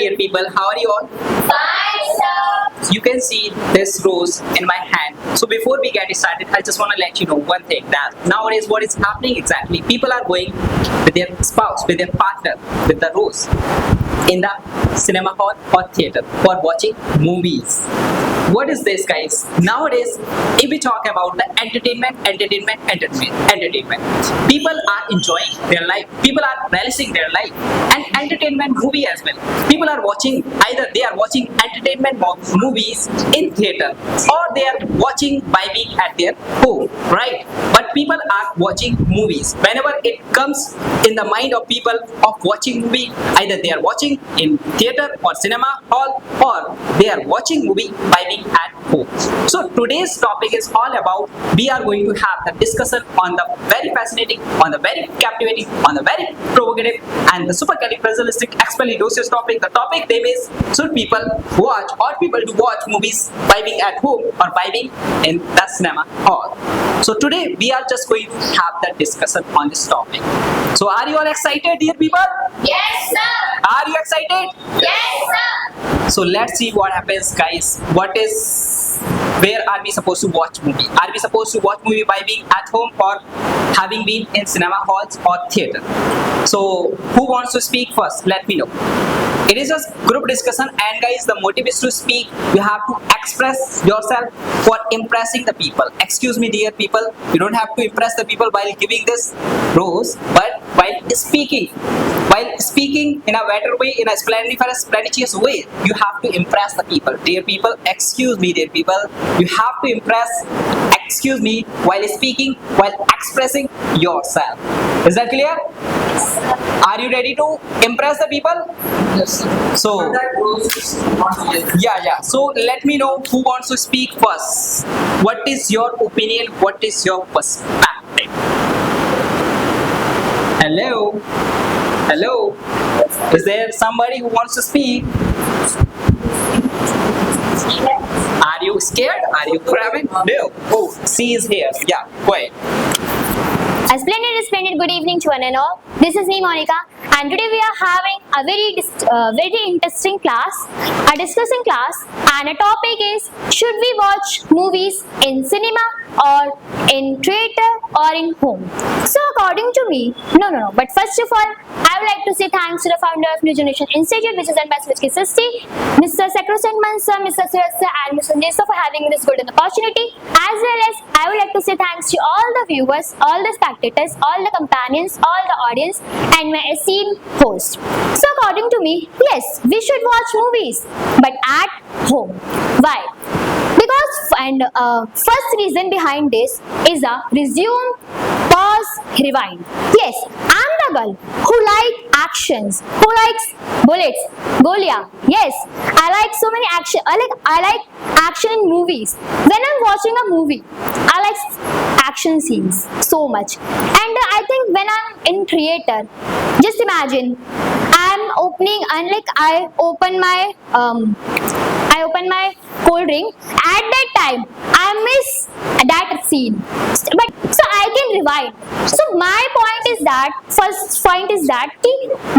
dear people, how are you all? Fine, sir. You can see this rose in my hand. So before we get started, I just want to let you know one thing, that nowadays what is happening exactly, people are going with their spouse, with their partner, with the rose in the cinema hall or theater for watching movies. What is this, guys? Nowadays, if we talk about the entertainment, people are enjoying their life, people are relishing their life, and entertainment movie as well. People are watching, either they are watching entertainment movies in theater or they are watching by being at their home, right? But people are watching movies. Whenever it comes in the mind of people of watching movie, either they are watching in theater or cinema hall or they are watching movie by being at home. So today's topic is all about, we are going to have the discussion on the very fascinating, on the very captivating, on the very provocative and the supercalifragilisticexpialidocious topic. The topic name is, should people watch or people do watch movies by being at home or by being in the cinema hall? So today we are just going to have the discussion on this topic. So are you all excited, dear people? Yes, sir. Are you excited? Yes, sir. So let's see what happens, guys. Where are we supposed to watch movie? Are we supposed to watch movie by being at home or having been in cinema halls or theater? So who wants to speak first? Let me know. It is a group discussion, and guys, the motive is to speak. You have to express yourself for impressing the people. Excuse me, dear people, you don't have to impress the people while giving this rose, but while speaking in a better way, in a splendiferous way, you have to impress the people. Dear people, excuse me, dear people, you have to impress, excuse me, while speaking, while expressing yourself. Is that clear? Are you ready to impress the people? Yes, sir. So, yeah. So let me know who wants to speak first. What is your opinion? What is your perspective? Hello? Hello? Is there somebody who wants to speak? Are you scared? Are you crabbing? No. Oh, she is here. Yeah, go ahead. A splendid good evening to one and all. This is me, Monica, and today we are having a very interesting class, a discussing class, and a topic is, should we watch movies in cinema or in theater or in home? So according to me, no. But first of all, I would like to say thanks to the founder of New Generation Institute, which is Ambassador Kirsty, Mr. Sakrosan Mansa, Mr. Sirasa, and Mr. Nisa for having this golden opportunity. As well as I would like to say thanks to all the viewers, all the spectators, all the companions, all the audience, and my esteemed host. So according to me, yes, we should watch movies, but at home. Why? Because first reason behind this is a resume, pause, rewind. Yes, I'm the girl who like actions, who likes bullets, Golia. Yes, I like so many action. I like action in movies. When I'm watching a movie, I like action scenes so much. And I think when I'm in theater, just imagine I'm opening, unlike I open my cold drink. At that time, I miss that scene. But so I can rewind. So my point is that, first point is that कि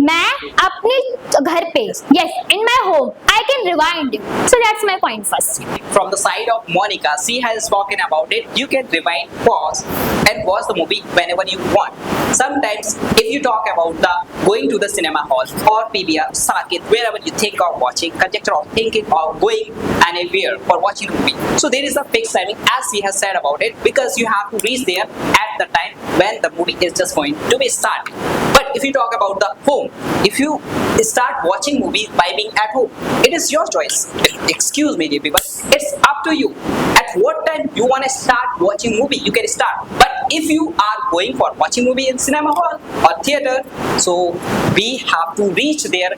मैं अपने घर पे, yes, in my home, I can rewind. So that's my point first. From the side of Monica, she has spoken about it. You can rewind, pause, and watch the movie whenever you want. Sometimes, if you talk about the going to the cinema hall or PVR, Sakit, wherever you think of watching, conjecture of thinking of going anywhere for watching a movie. So there is a fixed timing, as she has said about it, because you have to reach there at the time when the movie is just going to be started. But if you talk about the home, if you start watching movies by being at home, it is your choice. Excuse me, dear people, it's up to you. At what time you want to start watching movie, you can start. But if you are going for watching movie in cinema hall or theater, so we have to reach there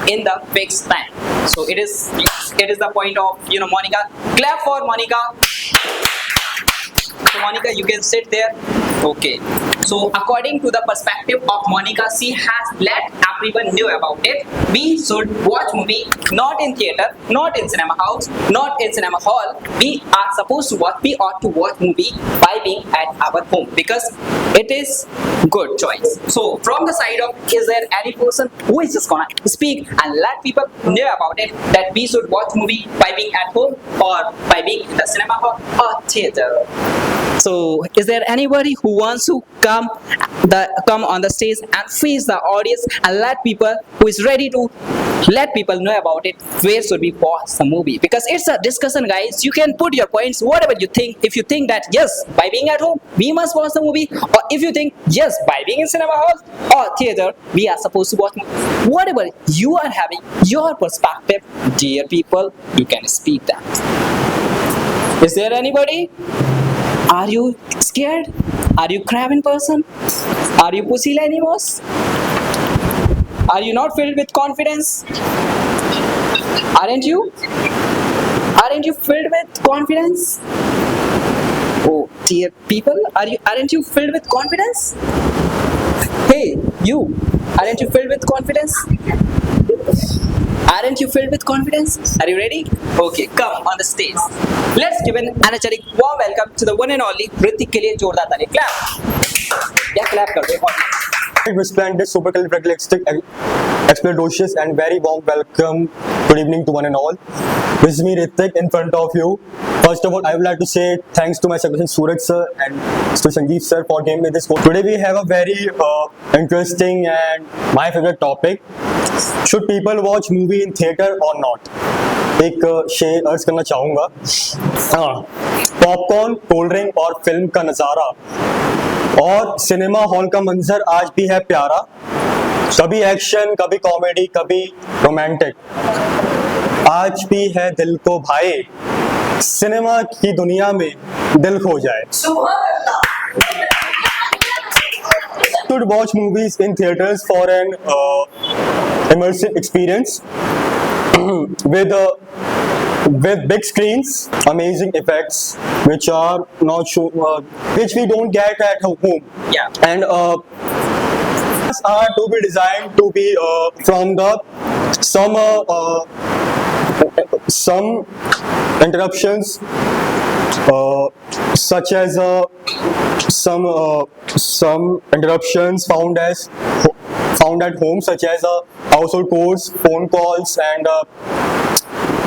in the fixed time. So it is the point of, Monica. Clap for Monica. So Monica, you can sit there. Okay. So according to the perspective of Monica, she has let everyone know about it. We should watch movie not in theater, not in cinema house, not in cinema hall. We ought to watch movie by being at our home, because it is Good choice. So, from the side of, is there any person who is just gonna speak and let people know about it that we should watch movie by being at home or by being in the cinema hall or theater? So, is there anybody who wants to come on the stage and face the audience and let people who is ready to let people know about it where should we watch the movie? Because it's a discussion, guys. You can put your points, whatever you think. If you think that yes, by being at home we must watch the movie, or if you think yes, by being in cinema hall or theater we are supposed to watch movie, whatever you are having your perspective, dear people, you can speak that. Is there anybody? Are you scared? Are you craven person? Are you pusillanimous? Are you not filled with confidence? Aren't you? Aren't you filled with confidence? Oh dear people, aren't you filled with confidence? Hey, you, aren't you filled with confidence? Aren't you filled with confidence? Are you ready? Okay, come on the stage. Let's give an energetic warm welcome to the one and only Hrithik के लिए जोरदार ताली. Clap. Yeah, clap कर दो. Resplendent, supercalifragilistic, and very warm welcome. Good evening to one and all. This is me, Hrithik, in front of you. First of all, I would like to say thanks to my secretary Suraj sir and Mr. Sanjeev sir for giving me this course. Today we have a very interesting and my favorite topic. Should people watch movie in theater or not? एक share अर्ज करना चाहूँगा. Popcorn, cold drink और film का नज़ारा और cinema hall का मंजर आज भी है प्यारा. कभी एक्शन, कभी कॉमेडी, कभी रोमांटिक, आज भी है दिल को भाए. सिनेमा की दुनिया में दिल खो जाए. Should watch movies in theaters for an immersive experience with big screens, amazing effects, which are not which we don't get at home. Yeah. And are to be designed to be from the some interruptions such as some interruptions found at home, such as household chores, phone calls, and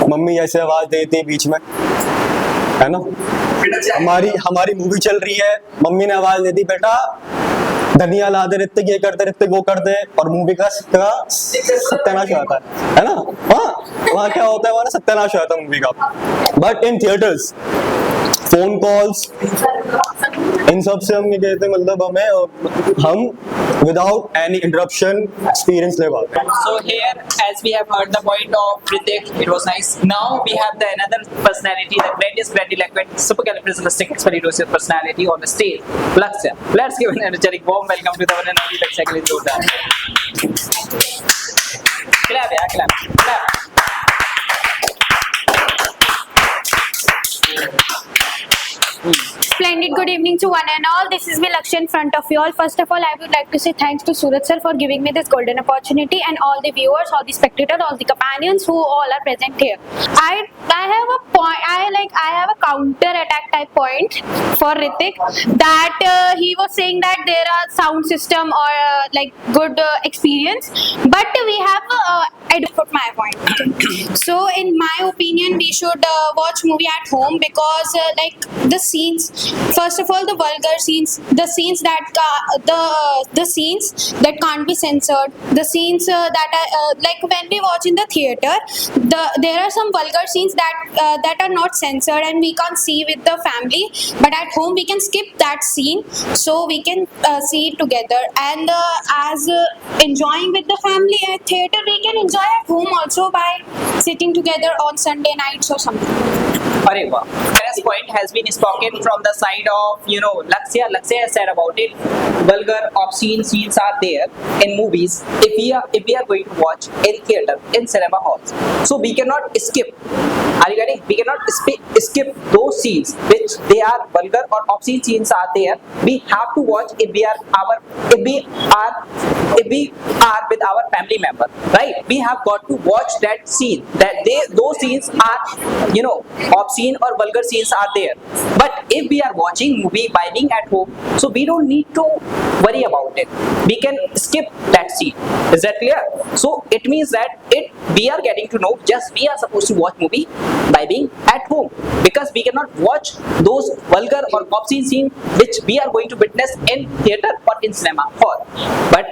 mummy ऐसे आवाज देती बीच में, है ना. हमारी movie चल रही है, मम्मी ने आवाज दे दी, बेटा धनिया ला दे, ऋतिक ये कर दे, ऋतिक वो कर दे, और मूवी का सत्यानाश हो जाता है ना. वहाँ क्या होता है, वहाँ सत्यानाश हो जाता है मूवी का. But in theatres phone calls, इन सब से हम ये कहते हैं, मतलब हम without any interruption experience ले पाते हैं. So here, as we have heard the point of Hrithik, it was nice. Now we have the another personality, the greatest grandiloquent, supercalifragilistic, expialidocious personality on the stage, Lakshya. Let's give an energetic warm welcome to the one and only Lakshya के लिए जोरदार. Clap, yeah, clap, clap. Splendid good evening to one and all. This is me Lakshya in front of you all. First of all, I would like to say thanks to Suraj sir for giving me this golden opportunity, and all the viewers, all the spectators, all the companions who all are present here. I have a point. I have a counter attack type point for Hrithik, that he was saying that there are sound system or like good experience, but we have I do put my point. So in my opinion, we should watch movie at home, because like the scenes, first of all, the vulgar scenes, the scenes that the scenes that can't be censored, the scenes that are like when we watch in the theater, there are some vulgar scenes that are not censored and we can't see with the family, but at home we can skip that scene so we can see it together. And as enjoying with the family at theater, we can enjoy at home also by sitting together on Sunday nights or something. Arey wow. First point has been spoken from the side of, Lakshya. Lakshya has said about it. Vulgar, obscene scenes are there in movies if we are going to watch in theater, in cinema halls. So we cannot skip. Are you getting? We cannot skip those scenes which which they are vulgar or obscene scenes are there, we have to watch if we are with our family member, right? We have got to watch that scene, that those scenes are, you know, obscene or vulgar scenes are there. But if we are watching movie by being at home, so we don't need to worry about it. We can skip that scene. Is that clear? So it means that we are getting to know just we are supposed to watch movie by being at home, because we cannot watch those vulgar or obscene scenes which we are going to witness in theater or in cinema hall. But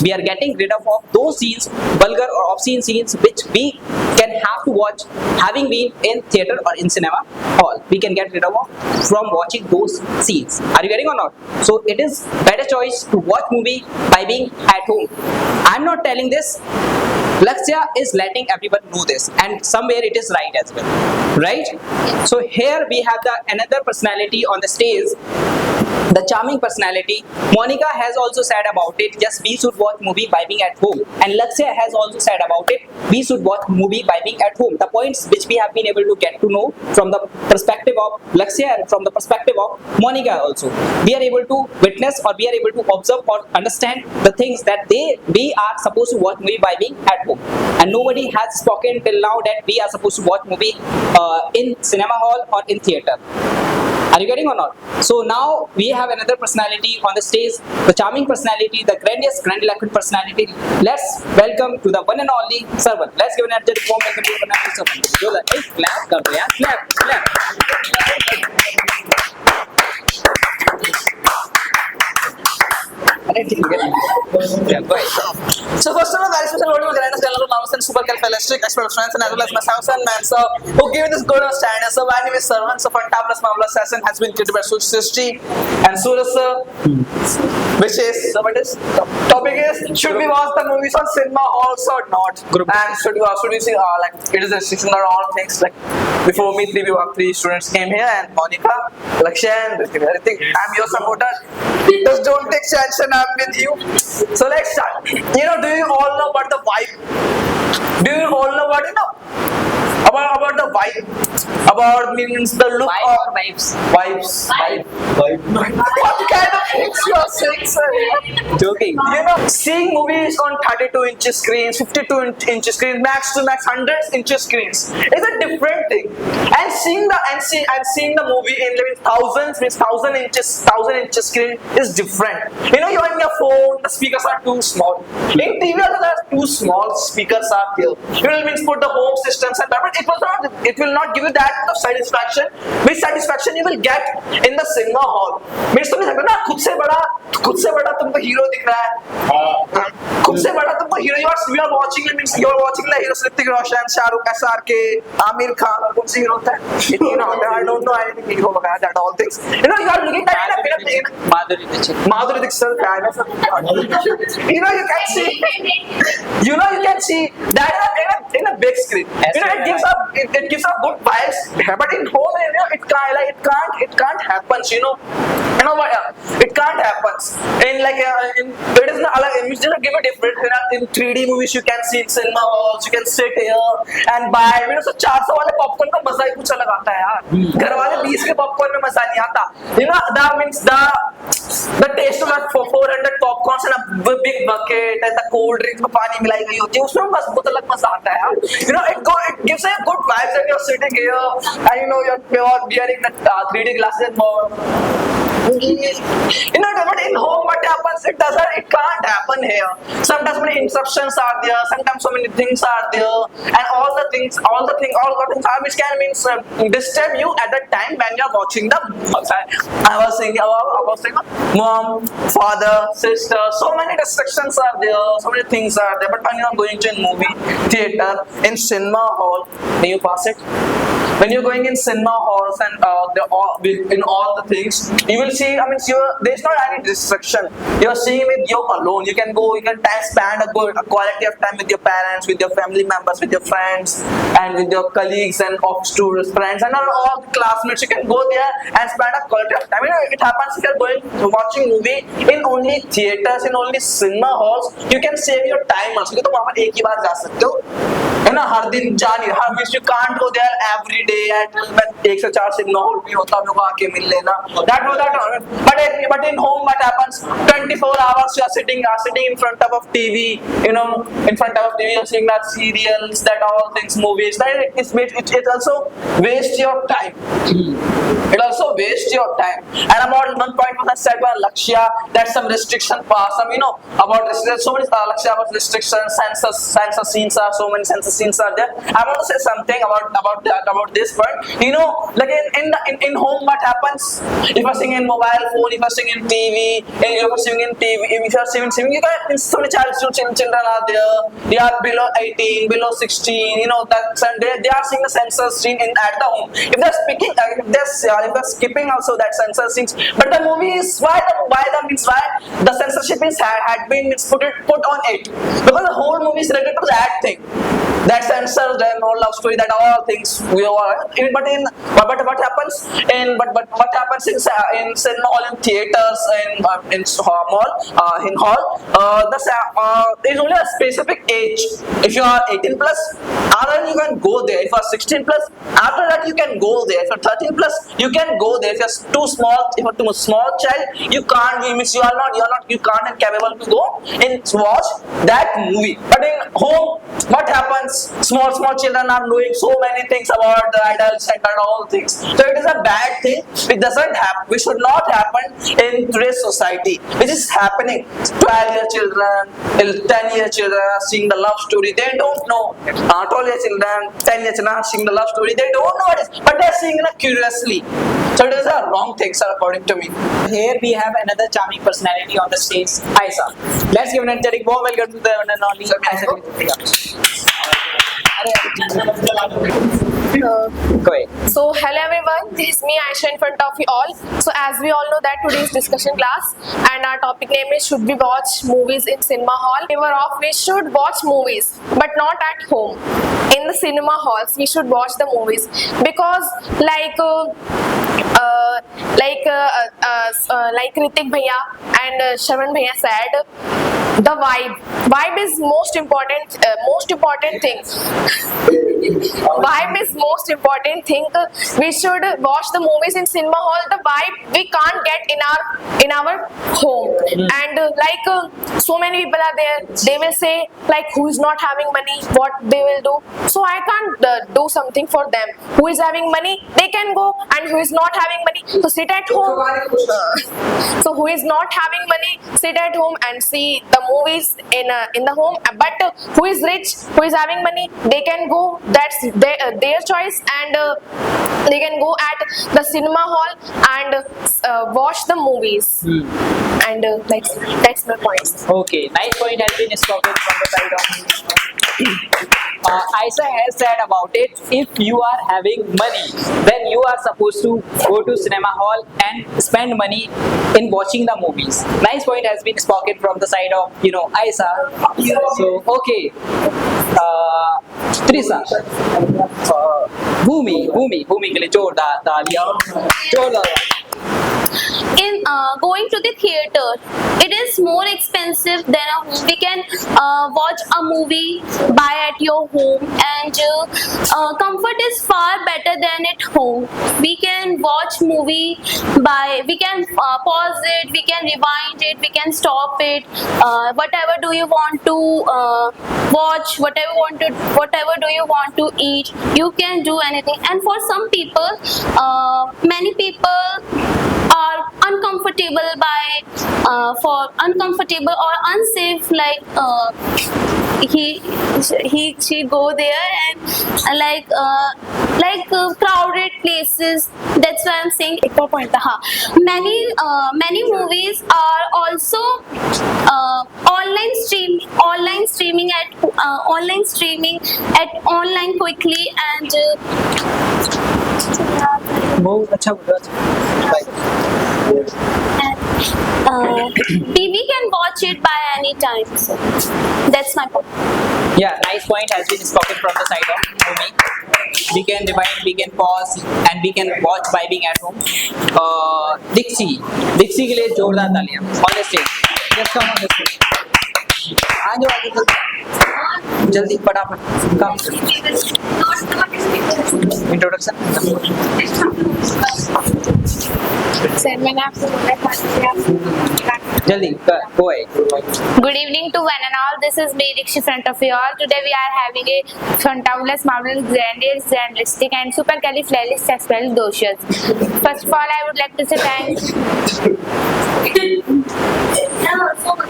we are getting rid of those scenes, vulgar or obscene scenes, which we can have to watch having been in theater or in cinema hall. We can get rid of from watching those scenes. Are you getting or not? So it is better choice to watch movie by being at home. I'm not telling this. Lakshya is letting everyone know this, and somewhere it is right as well, right? So here we have another personality on the stage, the charming personality. Monica has also said about it, just we should watch movie by being at home, and Lakshya has also said about it, we should watch movie by being at home. The points which we have been able to get to know from the perspective of Lakshya and from the perspective of Monica also, we are able to witness or we are able to observe or understand the things that we are supposed to watch movie by being at home. And nobody has spoken till now that we are supposed to watch movie in cinema hall or in theater. Are you getting or not? So now we have another personality on the stage, the charming personality, the grandiloquent personality. Let's welcome to the one and only Sarvan. Let's give an energetic warm welcome to the one and only Sarvan. Hey, clap kar do yaar, clap. Yeah, go ahead. So first of all, very special word to Granus General Thomas and supercalifragilistic and as well as myself and Mansa, who gave this good standard. So my name is Sarvan. So Fantabulous Marvelous Assassin has been created by Srishti and Suraj sir, which is, so what is topic is, should we watch the movies on cinema halls or not? And should we see like it is a restriction or all things like before me three students came here and Monica, Lakshya and everything. I'm your supporter. Just don't take chance and I'm with you. So let's start. You know, do you all know about the vibe? Do you all know what you know? About the vibe? About means the look Vibe of or vibes? vibes. What kind of things you are saying, sir? Joking. You know, seeing movies on 32-inch screens, 52-inch screens, max to max 100-inch screens is a different thing. And seeing the movie in thousands, means 1,000-inch screen is different. You know, you're on your phone, the speakers are too small. In TV, also there are too small speakers are here. You will means put the home systems and that, but it will not give you that satisfaction. Which satisfaction you will get in the cinema hall. Means तुम सकते ना खुद से बड़ा तुमको hero दिख रहा है. खुद से बड़ा तुमको hero you are watching the hero Hrithik Roshan, Shahrukh, SRK, Amir Khan और कौन से हीरो होता है? इतना होता है. I don't know anything hero वगैरह that all things. You know, you are looking at Madhuri Dixit. you can see that in a big screen. You know, it gives a good vibes. But in home area, it can't happen. You know what? It can't happen. In like it is not like it's just give a different. You know, in 3D movies you can see in cinema halls. You can sit here and buy. You know, so 400 वाले popcorn का मजा ही कुछ अलग आता है यार. घर वाले 20 के popcorn में मजा नहीं आता. You know, that means the taste of that 400 popcorns and a big bucket and the cold drinks में पानी मिलाई गई होती है. उसमें बस बहुत अलग मजा आता है यार. You know, it gives a good vibes when you're sitting here and you know you're wearing the 3D glasses. You know, but in home what happens, it can't happen here. Sometimes many interruptions are there, sometimes so many things are there, and all the things are which can means disturb you at the time when you're watching the I was saying mom, father, sister, so many distractions are there, so many things are there. But when you're going to a movie theater, in cinema hall, may you pass it? When you're going in cinema halls and in all the things, you will you'll see. I mean, there's not any restriction. You're seeing with you alone. You can go. You can spend a quality of time with your parents, with your family members, with your friends, and with your colleagues and of students, friends, and all classmates. You can go there and spend a quality of time. You know, it happens if you're going watching movie in only theaters, in only cinema halls. You can save your time also. क्योंकि तुम वहाँ पर एक ही बार जा सकते हो, है ना? हर दिन जा नहीं, हर means you can't go there every day and मैं 1 से 4 सिनेमा हॉल भी होता हम लोग आके मिल लेना. That but in home what happens? 24 hours you are sitting in front of TV, you know, in front of TV you're seeing that serials, that all things, movies. That it also wastes your time. It also wastes your time. And about one point was said by Lakshya that some restriction pass. You know about restrictions. So many Lakshya about restrictions, censor scenes are so many censor scenes are there. I want to say something about this point. You know, like in home, what happens if you're seeing in mobile phone, if you're seeing in TV, if you're seeing in TV, if you're seeing, you got so many children are there. They are below 18, below 16. You know that they are seeing the censor scene at the home. If they're speaking, if they're skipping also that censor scenes, but the movie is why the censorship is had been put on it, because the whole movie is related to that thing, that censors, then whole love story, that all things we are. But what happens in cinema hall, in theaters, in hall, there's only a specific age. If you are 18 plus, then you can go there. If you are 16 plus, after that you can go there. If you're 13 plus, you can go there. If you're too small, if you're too small child, you can't. You can't and capable to go and watch that movie. But in home, what happens? Small children are doing so many things about the adults and all things. So it is a bad thing. It doesn't happen. It should not happen in today's society. Which is happening. 12-year children, 10-year children are seeing the love story. They don't know. 12-year children, 10-year children are seeing the love story. They don't know what it is, but they're seeing it curiously. So it is a wrong thing, sir, according to me. Here we have another charming personality on the stage, Aisa. Let's give an energetic warm welcome to the one and only Aisa. Go ahead. So hello everyone, this is me Aisha in front of you all. So as we all know that today's discussion class and our topic name is should we watch movies in cinema hall? Favor of we should watch movies but not at home. In the cinema halls we should watch the movies because like Ritik Bhaiya and Shravan Bhaiya said, the vibe is most important thing. Vibe is most important thing. We should watch the movies in cinema hall. The vibe we can't get in our home. And so many people are there. They will say like who is not having money, what they will do. So I can't do something for them. Who is having money, they can go, and who is not having money, so sit at home. So who is not having money, sit at home and see the movies in the home. But who is rich, who is having money, they can go. That's their choice, and they can go at the cinema hall and watch the movies. And that's my point. Okay, nice point has been spoken from the side of Aisa has said about it. If you are having money, then you are supposed to go to cinema hall and spend money in watching the movies. Nice point has been spoken from the side of Aisa. So okay, Trisa, Bhumi के लिए जोरदार तालियां, जोरदार. In going to the theater, it is more expensive than a home. We can watch a movie buy at your home, and comfort is far better than at home. We can watch movie we can pause it, we can rewind it, we can stop it. Whatever do you want to watch, whatever do you want to eat, you can do anything. And for some people, many people are uncomfortable or unsafe, like she go there and crowded places. That's why I'm saying एक और point था. Many movies are also online streaming online quickly, and बहुत अच्छा बोल रहा है. TV can watch it by any time. So that's my point. Yeah, nice point has been spoken from the side of Bhumi. We can rewind, we can pause, and we can watch by being at home. Dixie के लिए जोरदार तालियां. On the stage. Just come on the stage. आ जाओ जल्दी फटाफट. Come. Introduction. Sir मैंने आपको बोला था कि आप जल्दी go ahead. Good evening to one and all. This is me, Dikshi, in front of you all. Today we are having a fantabulous, marvelous, grandiose, grandilistic, and supercalifragilisticexpialidocious. First of all, I would like to say thanks.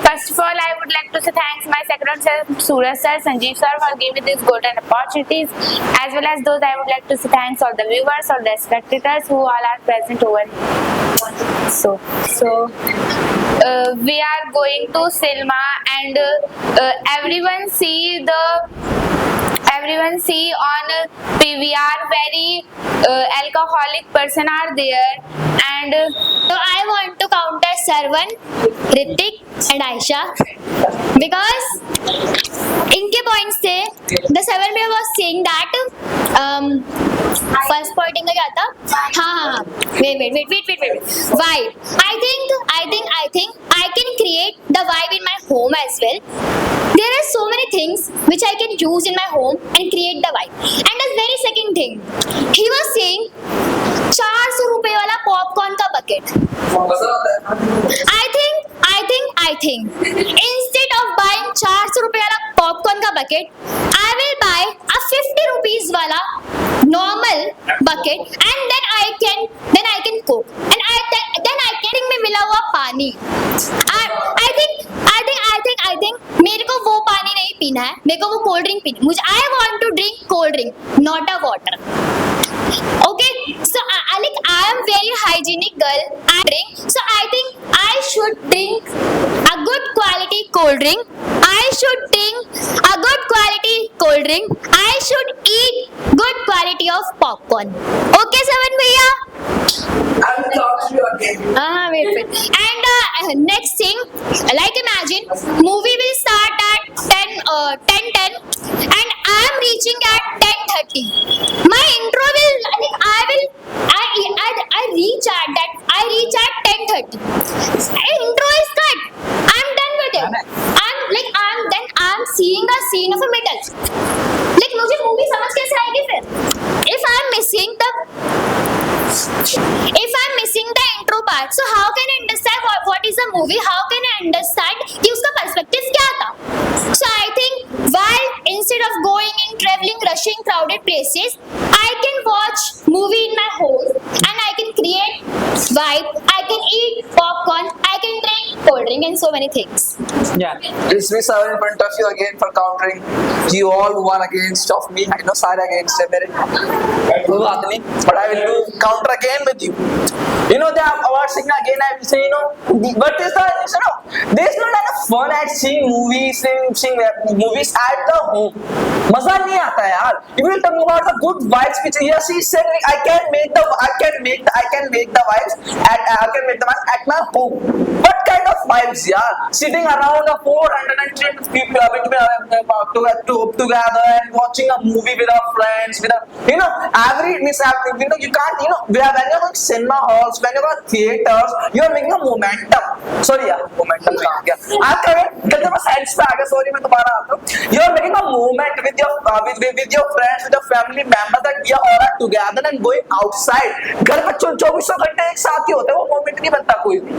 First of all, I would like to say thanks my secretary sir, Suraj sir, Sanjeev sir for giving these golden opportunities. As well as those, I would like to say thanks all the viewers, all the spectators who all are present over here. We are going to cinema and everyone see on PVR very alcoholic person are there, and So I want to counter Sarvan, Ritik and Aisha because इनके points थे. The Sarvan bhaiya was saying that first point इनका क्या था? हाँ. Wait. Vibe. I think I can create the vibe in my home as well. There are so many things which I can use in my home and create the vibe. And the very second thing, he was saying 400 रुपए वाला popcorn का bucket. I think instead of buying 400 रुपए वाला popcorn का bucket, I will buy a 50 rupees वाला normal bucket and then I can cook and then I can में मिला हुआ पानी. I think मेरे को वो पानी नहीं पीना है, मेरे को वो कोल्ड ड्रिंक पीना है. मुझे I want to drink cold drink, not a water. Okay, so I am very hygienic girl. I drink, so I think I should drink a good quality cold drink. I should drink a good quality cold drink. I should eat good quality of popcorn. Okay, Savan bhaiya. I will talk to you again. Wait. And next thing, like imagine, movie will start at 10:10 and I am reaching at 10:30. My intro will, I reach at 10:30. Intro is cut. I'm done with it. I'm seeing a scene of a middle. Like मुझे movie समझ कैसे आएगी फिर? If I'm missing the intro part, so how can I understand what is a movie? How can I understand कि उसका perspective क्या था? So I think while instead of going in traveling, rushing crowded places, I can watch movie in my home and I can create vibe. I can eat popcorn. I can drink cold drink and so many things. Yeah. This is in front of you again for countering. You all won against of me. I know सारे against है मेरे. कोई बात नहीं. But I will do counter again with you. You know the award signal again. I will say what is the there is not enough fun at seeing movies at the home. मजा नहीं आता यार. You will talk about the good vibes which yes he said I can make the vibes at my home. What kind of vibes yaar? Sitting around a 400 people together and watching a movie with our friends you can't when you're going cinema halls, when you're going theaters, you're making a momentum. Sorry yaar, momentum कहाँ गया? Sorry मैं दोबारा आता हूँ. You're making a moment with your friends, with your family members that we are all together and going outside. घर में 24 घंटे एक साथ ही होते हैं, वो moment नहीं बनता कोई भी.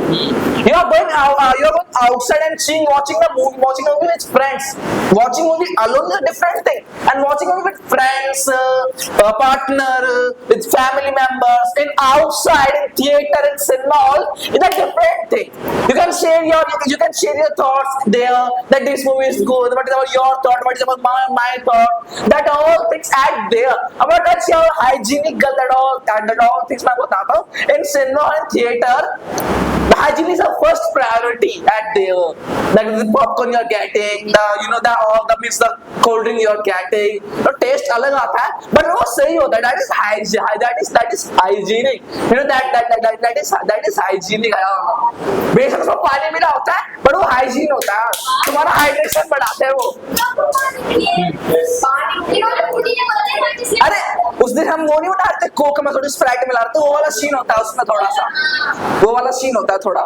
You're going outside and watching a movie with friends. Watching movie alone is a different thing, and watching movie with friends, partner, with family members, in outside, in theater, in cinema hall is a different thing. You can share your thoughts there. That this movie is good. What is about your thought? What is about my thought that all things at there. I'm not gonna say how hygienic that all things मैं बताता हूँ. In cinema and theater, the hygiene is our first priority at there. Like the popcorn you're getting, the all the means the cold drink you're getting. The taste अलग आता है, but वो सही होता है. That is hygiene. That is hygienic. That is hygienic. बेशक उसमें पानी मिला होता है, but वो hygiene होता है. तुम्हारा हाइड्रेशन बढ़ाते हैं वो. अरे उस दिन हम वो नहीं उठाते कोक में थोड़ी स्प्राइट मिला रहे, तो वो वाला सीन होता है उसमें थोड़ा सा. वो वाला सीन होता है थोड़ा.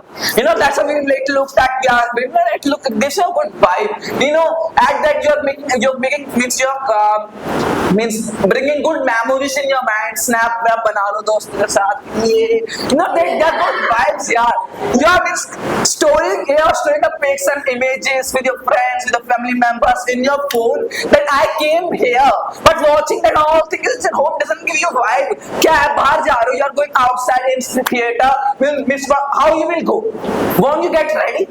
That's how we like to look that we are. We like to look. This is a good vibe. At that you're making means bringing good memories in your mind. Snap web बना लो दोस्तों के साथ. ये they're good vibes यार. You are means storing the pics and images with your friends, with your family members in your phone. That I came here, but watching that all things at home doesn't give you vibe. क्या है बाहर जा रहे हो? You are going outside in the theater. How you will go? Won't you get ready?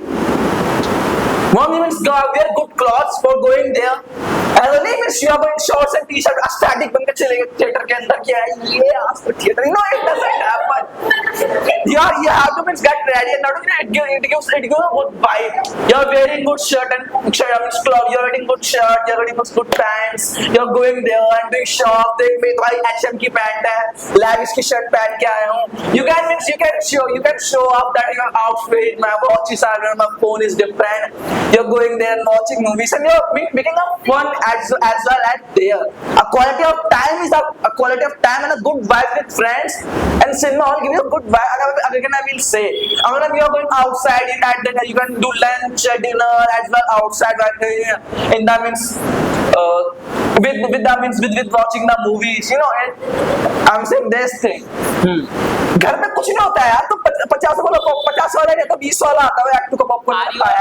Won't you wear good clothes for going there? ऐसा नहीं means you are going shorts and t-shirt static बनकर चले गए theater के अंदर क्या है ये आज तो theater it doesn't happen. You have to means get ready and not it gives a good vibe. You are wearing good shirt and club. You are wearing good shirt. You are wearing good pants. You are going there and doing shop. देख मैं भाई H&M की pant है, Levi's की shirt पहन के आया हूँ. You can show up that your outfit. My watch is different. My phone is different. You're going there and watching movies and you're making a fun as well as there. A quality of time and a good vibe with friends and cinema will give you a good vibe. Again I will say, when you're going outside you can do lunch, dinner as well outside. In that means with watching the movies, I'm saying this thing. घर में कुछ नहीं होता है यार, तो 50 वाला नहीं तो 20 वाला आता है एक्ट का पॉपकॉर्न आता है.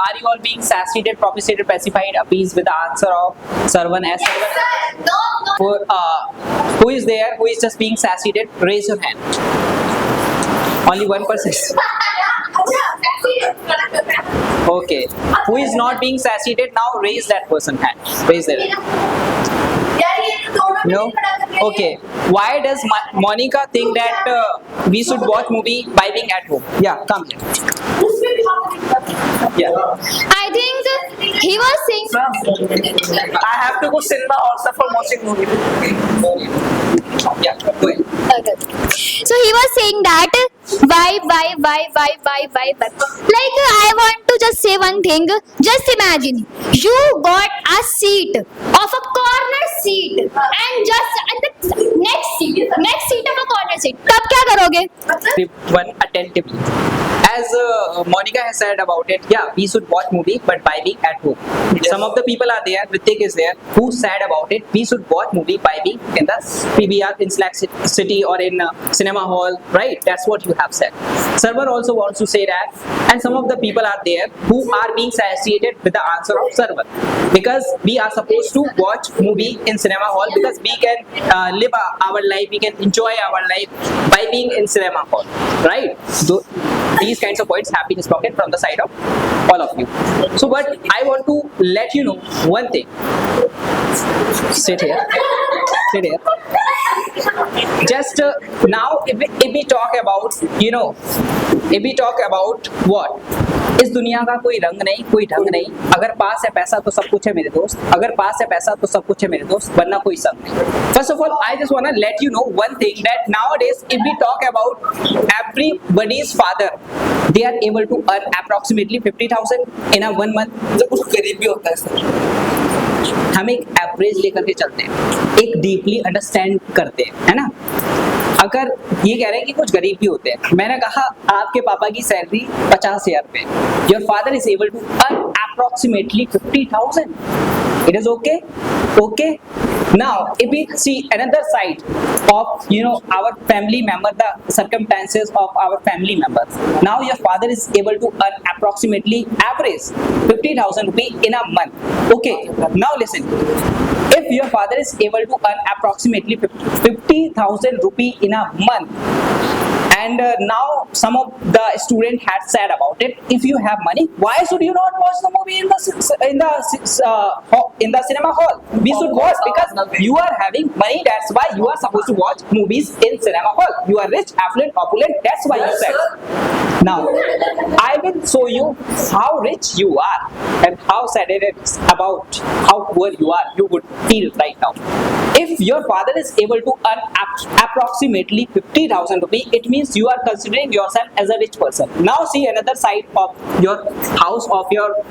Are you all being satiated, propitiated, pacified, appeased with the answer of Sarvan as Sarvan? No. Who is there? Who is just being satiated? Raise your hand. Only one person. Okay. Who is not being satiated now? Raise that person hand. Raise their hand. No? Okay. Why does Monica think that we should watch movie by being at home? Yeah, come here. Yeah. I think he was saying. I have to go cinema also for watching movie. Yeah, go ahead. Okay. So he was saying that why. Like I want to just say one thing. Just imagine you got a seat of a corner seat and just at the next seat of a corner seat. तब क्या करोगे? One attentively. As Monica has said about it, yeah, we should watch movie, but by being at home. Yes. Some of the people are there, Ritik is there, who said about it, we should watch movie by being in the PBR in Slack City or in cinema hall, right? That's what you have said. Sarvan also wants to say that, and some of the people are there who are being satiated with the answer of Sarvan, because we are supposed to watch movie in cinema hall because we can live our life, we can enjoy our life by being in cinema hall, right? So, these kinds of points have been spoken from the side of all of you. So, but I want to let you know one thing. Sit here. Sit here. Just now, if we talk about, if we talk about what? इस दुनिया का कोई रंग नहीं, कोई ढंग नहीं. अगर पास है पैसा तो सब कुछ है मेरे दोस्त. अगर पास है पैसा तो सब कुछ है मेरे दोस्त, वरना कोई संग नहीं. First of all, I just wanna let you know one thing, that nowadays, if we talk about everybody's father, they are able to earn approximately 50,000 in a 1 month. जब कुछ गरीब भी होता है सर. हम एक एवरेज लेकर के चलते हैं, एक डीपली अंडरस्टैंड करते हैं, है ना. अगर ये कह रहे हैं कि कुछ गरीब भी होते हैं, मैंने कहा आपके पापा की सैलरी 50,000 रुपए, your father is able to earn approximately 50,000. It is okay? Okay. Now, if we see another side of our family member, the circumstances of our family members. Now your father is able to earn approximately average 50,000 rupee in a month. Okay. Now listen. If your father is able to earn approximately 50,000 rupee in a month, And now some of the student had said about it. If you have money, why should you not watch the movie in the cinema hall? We should watch because you are having money. That's why you are supposed to watch movies in cinema hall. You are rich, affluent, opulent. That's why you said. Now, I will show you how rich you are and how sad it is about how poor you are. You would feel right now. If your father is able to earn approximately 50,000 rupees, it means you are considering yourself as a rich person. Now see another side of your house, of your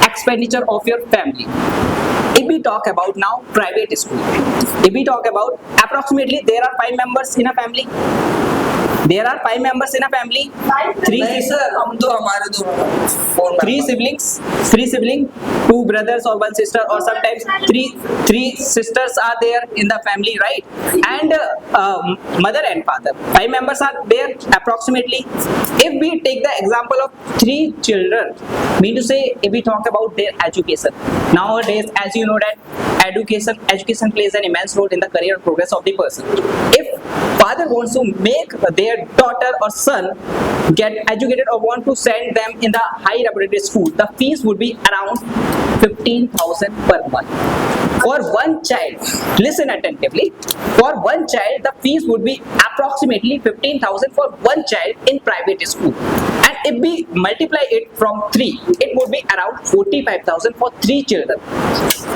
expenditure of your family. If we talk about now private school, if we talk about approximately there are 5 members in a family. There are 5 members in a family. नहीं sir, हम तो हमारे दो 3 siblings, 2 brothers or 1 sister, or sometimes three sisters are there in the family, right? And mother and father, 5 members are there approximately. If we take the example of 3 children, mean to say, if we talk about their education, nowadays, as you know that education plays an immense role in the career progress of the person. If father wants to make their daughter or son get educated or want to send them in the high reputed school, the fees would be around 15,000 per month. For one child, listen attentively, for one child the fees would be approximately 15,000 for one child in private school. And if we multiply it from 3, it would be around 45,000 for 3 children.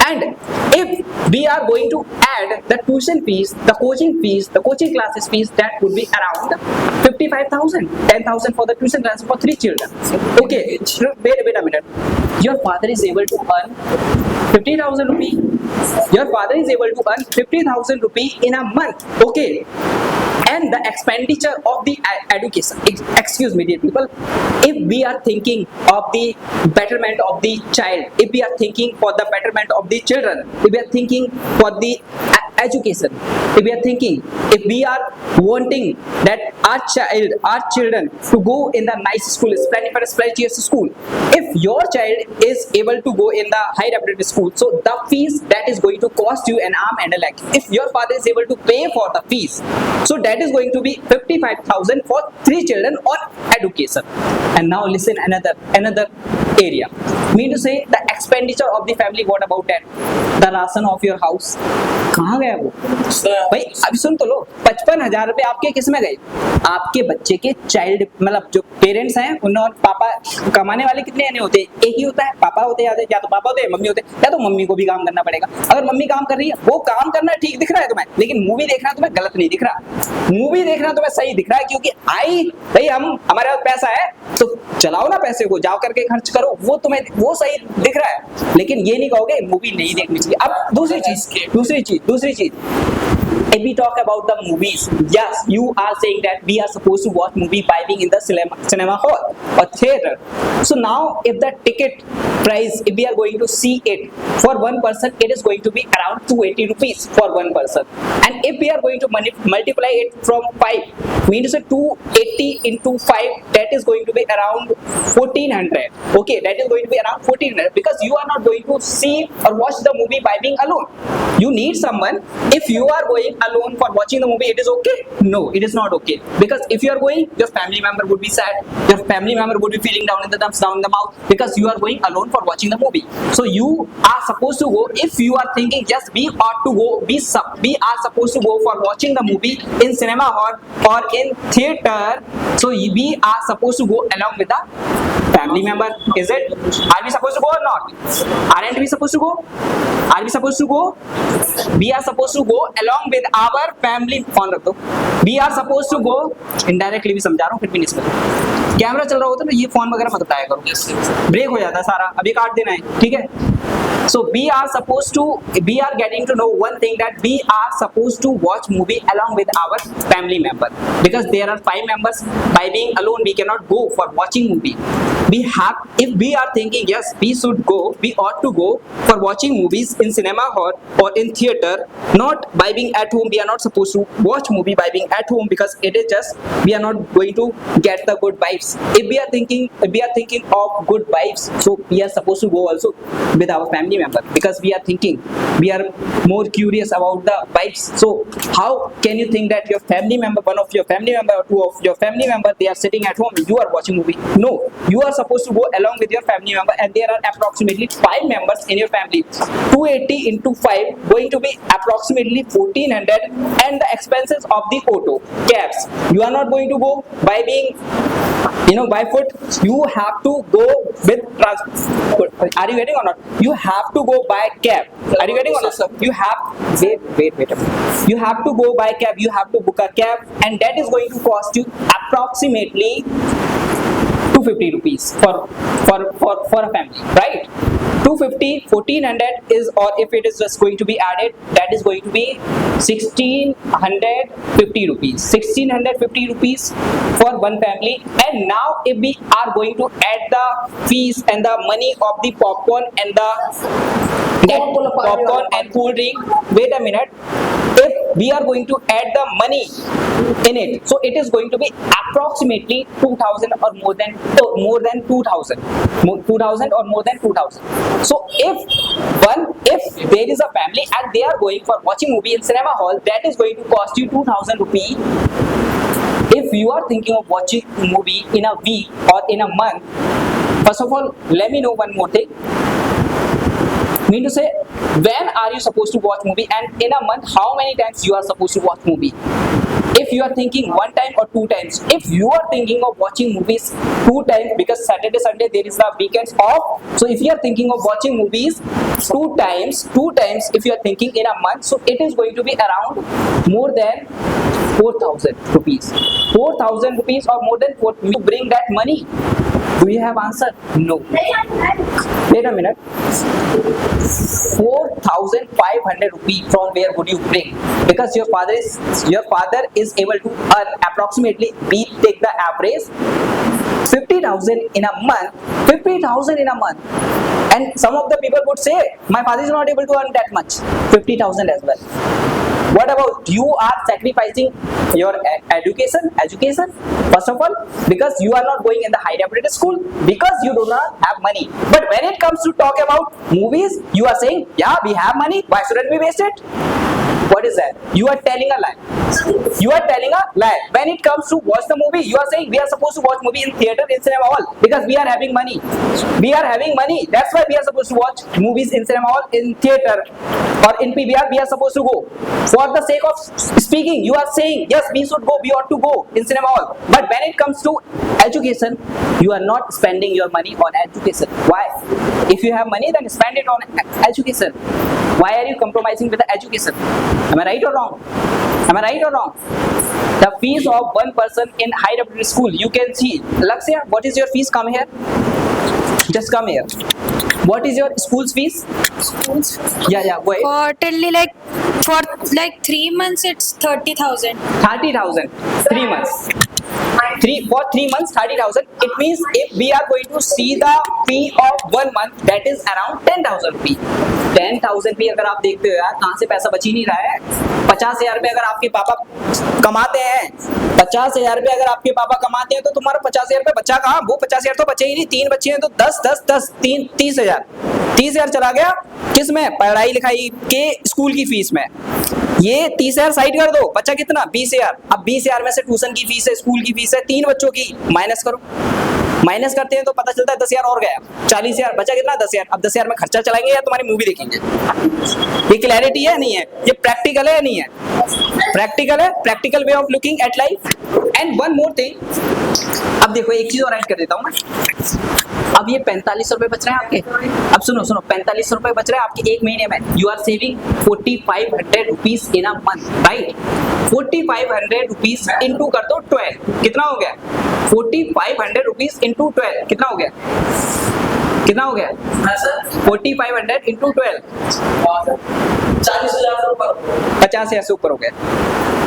And if we are going to add the tuition fees, the coaching classes fees, that would be around 55,000, 10,000 for the tuition classes for 3 children. Okay, wait a minute. Your father is able to earn 50,000 rupees. Your father is able to earn 50,000 rupees in a month. Okay. And the expenditure of the education, excuse me dear people, if we are thinking of the betterment of the child, if we are thinking for the betterment of the children, if we are thinking for the education, if we are wanting that our children to go in the nice school, prestigious school, if your child is able to go in the high reputed school, so the fees that is going to cost you an arm and a leg. If your father is able to pay for the fees, so that is going to be 55,000 for 3 children on education. And now listen another area. Mean to say the expenditure of the family. What about that? The ration of your house. कहाँ गया वो? भाई अभी सुन तो लो, 55,000 रुपए आपके किस में गए? आपके बच्चे के चाइल्ड, मतलब जो पेरेंट्स हैं उन और पापा कमाने वाले कितने आने होते हैं? एक ही होता है, पापा होते हैं, या तो पापा होते हैं, मम्मी होते हैं, या तो मम्मी को भी काम करना पड़ेगा. अगर मम्मी काम कर रही है, वो काम करना ठीक दिख रहा है तुम्हें, लेकिन मूवी देखना तुम्हें गलत नहीं दिख रहा. मूवी देखना तुम्हें सही दिख रहा है, क्योंकि भाई हमारे पास पैसा है तो चलाओ ना पैसे को, जाओ करके खर्च करो, वो तुम्हें वो सही दिख रहा है. लेकिन ये नहीं कहोगे मूवी नहीं देखनी चाहिए. अब दूसरी चीज if we talk about the movies, yes, you are saying that we are supposed to watch movie by being in the cinema hall or theater. So now if the ticket price, if we are going to see it for one person, it is going to be around 280 rupees for one person. And if we are going to multiply it from 5, means 280 into 5, that is going to be around 1400. Okay, that is going to be around 1400, because you are not going to see or watch the movie by being alone. You need someone. If you are going alone for watching the movie, it is okay? No, it is not okay. Because if you are going, your family member would be sad. Your family member would be feeling down in the dumps, down in the mouth, because you are going alone for watching the movie. So you are supposed to go. If you are thinking, yes, we ought to go, we are supposed to go for watching the movie in cinema hall or in theater. So we are supposed to go along with the family member. Is it? Are we supposed to go or not? Aren't we supposed to go? Are we supposed to go? We are supposed to go along with our family. Phone रख दो. We are supposed to go. Indirectly भी समझा रहा हूँ, फिर भी नहीं समझ. कैमरा चल रहा होता है ना, ये फोन वगैरह मत बताया करो, ब्रेक हो जाता है सारा, अभी काट देना है, ठीक है. So we are getting to know one thing, that we are supposed to watch movie along with our family member, because there are 5 members. By being alone, we cannot go for watching movie. If we are thinking, yes, we ought to go for watching movies in cinema hall or in theater, not by being at home. We are not supposed to watch movie by being at home, because it is just, we are not going to get the good vibes. If we are thinking of good vibes, so we are supposed to go also with our family family member, because we are thinking, we are more curious about the vibes. So how can you think that your family member, one of your family member or two of your family member, they are sitting at home, you are watching movie? No, you are supposed to go along with your family member, and there are approximately 5 members in your family. 280 into 5 going to be approximately 1400, and the expenses of the auto cabs, you are not going to go by being, by foot. You have to go with transport. Are you getting or not? You have to go by cab. Are you getting or not? You have wait a minute. You have to go by cab. You have to book a cab, and that is going to cost you approximately 250 rupees for a family, right? 250, 1400 is, or if it is just going to be added, that is going to be 1650 rupees. 1650 rupees for one family. And now if we are going to add the fees and the money of the popcorn and the popcorn and cool drink, wait a minute. If we are going to add the money in it, so it is going to be approximately 2000 or more than 2000 or more than 2000. So if there is a family and they are going for watching movie in cinema hall, that is going to cost you 2000 rupees. If you are thinking of watching a movie in a week or in a month, first of all, let me know one more thing. Mean to say, when are you supposed to watch movie, and in a month how many times you are supposed to watch movie? If you are thinking 1 time or 2 times, if you are thinking of watching movies 2 times, because Saturday Sunday there is the weekends off, so if you are thinking of watching movies 2 times, if you are thinking in a month, so it is going to be around more than 4000 rupees. 4000 rupees or more than 4. You bring that money. Do you have answer? No. Wait a minute. 4,500 rupees from where would you bring? Because your father is able to earn approximately, we take the average 50,000 in a month. 50,000 in a month. And some of the people would say, my father is not able to earn that much. 50,000 as well. What about you are sacrificing your education? First of all, because you are not going in the high reputed school, because you do not have money. But when it comes to talk about movies, you are saying, yeah, we have money, why shouldn't we waste it? What is that? You are telling a lie. You are telling a lie. When it comes to watch the movie, you are saying we are supposed to watch movie in theater, in cinema hall, because we are having money. We are having money. That's why we are supposed to watch movies in cinema hall, in theater, or in PVR. We are supposed to go. For the sake of speaking, you are saying yes, we should go. We ought to go in cinema hall. But when it comes to education, you are not spending your money on education. Why? If you have money, then spend it on education. Why are you compromising with the education? Am I right or wrong? Am I right or wrong? The fees of one person in high reputed school, you can see. Lakshya, what is your fees? Come here. Just come here. What is your school's fees? School's Yeah, go ahead. quarterly, for 3 months it's 30,000. 30,000. 3 months. For 3 months, 30,000. It means if we are going to see the fee of 1 month, that is around 10,000 rupees. 10,000 रुपये अगर आप देखते हो यार, कहाँ से पैसा बच ही नहीं रहा है. 50,000 रुपये अगर आपके पापा कमाते हैं, 50,000 रुपये अगर आपके पापा कमाते हैं, तो तुम्हारा 50,000 रुपये बचा कहाँ? वो 50,000 तो बचे ही नहीं. 3 बच्चे हैं तो 10, 30,000. 30,000 चला गया किस में? पढ़ाई लिखाई के स्कूल की फीस में. ये 30,000 साइड कर दो, बचा कितना? 20,000. अब 20,000 में से ट्यूशन की फीस है, स्कूल की फीस है, 3 बच्चों की माइनस करो. माइनस करते हैं तो पता चलता है 10,000 और गया. 40,000 बचा कितना? 10,000. अब 10,000 में खर्चा चलाएंगे या तुम्हारी मूवी देखेंगे? ये क्लैरिटी है नहीं है? ये प्रैक्टिकल है या नहीं है? प्रैक्टिकल है. Practical way of looking at life. And one more thing, अब देखो एक चीज और ऐड कर देता हूँ मैं. अब ये 45 रुपए बच रहे हैं आपके. अब सुनो 45 रुपए बच रहे हैं आपके एक महीने में. You are saving 4,500 rupees in a month, right? 4,500 rupees into कर दो 12. कितना हो गया? 4,500 रुपीज इंटू 12 कितना हो गया? कितना हो गया? 4,500 इंटू 12 50,000 से ऊपर हो गया.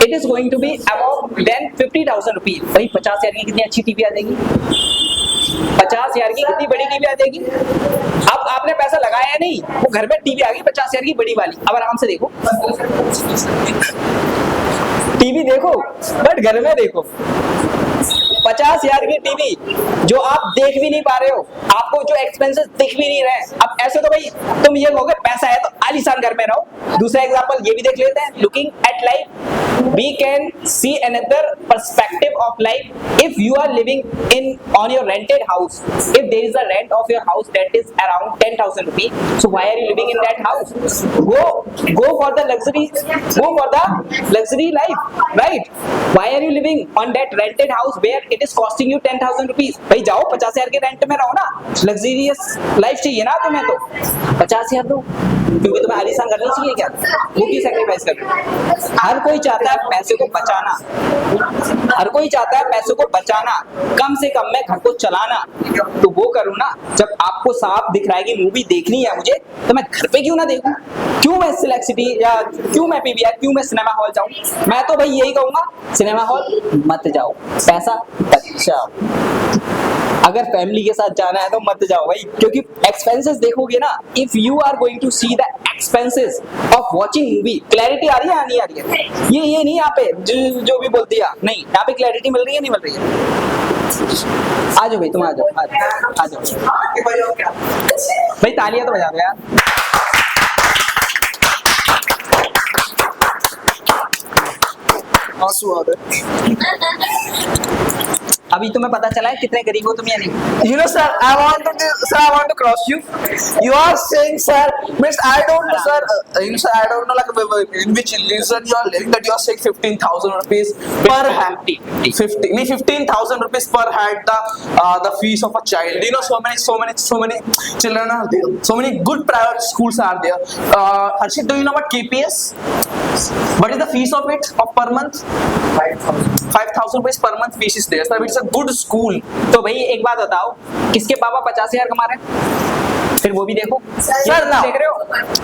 It is going to be about then 50,000 rupees. भाई 50,000 की कितनी अच्छी टीवी आ जाएगी? 50,000 की कितनी बड़ी टीवी आ जाएगी? अब आपने पैसा लगाया नहीं, वो घर में टीवी आ गई 50,000 की बड़ी वाली. अब आराम से देखो, टीवी देखो, बट घर में देखो. 50,000 की टीवी जो आप देख भी नहीं पा रहे हो, आपको जो एक्सपेंसेस दिख भी नहीं रहे हैं। अब ऐसे तो भाई तुम ये कहोगे पैसा है तो आलीशान घर में रहो। दूसरा एग्जांपल ये भी देख लेते हैं, looking at life we can see another perspective of life. If you are living on your rented house, if there is a rent of your house that is around 10,000 rupees, so why are you living in that house? Go for the luxury life, right? Why are you living on that rented house where it is costing you 10,000 rupees? भाई जाओ 50,000 के rent में रहो ना, luxurious life चाहिए ना तुम्हें, तो 50,000 दो, क्योंकि तुम्हें आलीशान घर नहीं चाहिए क्या? वो क्यों सैक्रिफाइस कर रहे हो? हर कोई चाहता है पैसे को बचाना, हर कोई चाहता है पैसे को बचाना, कम से कम में घर को चलाना। तो वो करूँ ना, जब आपको साफ दिख रहा है कि मूवी देखनी है मुझे, तो मैं घर पे क्यों ना देखूं? क्यों मैं सिलेक्ट सिटी या क्यों मैं पीवीआर, क्यों मैं सिनेमा हॉल जाऊं? मैं तो भाई यही कहूंगा, सिनेमा हॉल मत जाओ, पैसा बचाओ। अगर फैमिली के साथ जाना है तो मत जाओ भाई, क्योंकि एक्सपेंसेस देखोगे ना, if you are going to see the expenses of watching movie, clarity आ रही है या नहीं आ रही है? ये नहीं यहाँ पे जो भी बोल दिया, नहीं यहाँ पे क्लैरिटी मिल रही है, नहीं मिल रही है? आ जाओ भाई, तुम आ जाओ, आ जाओ भाई, तालियां तो बजा दो यार। अभी तुम्हें पता चला है कितने गरीब हो तुम या नहीं? You know, sir, I want to cross you. You are saying, sir, means I don't know, sir. I don't know, like in which religion you are living, that you are saying 15,000 rupees per head. 15,000 rupees per head. The fees of a child. You know, so many children are there. So many good private schools are there. Harshit, do you know what KPS? What is the fees of it per month? 5,000 rupees per month fees is there. So it's a good school. तो भाई एक बात बताओ, किसके पापा 50,000 कमा रहे हैं? फिर वो भी देखो सर ना देख रहे हो,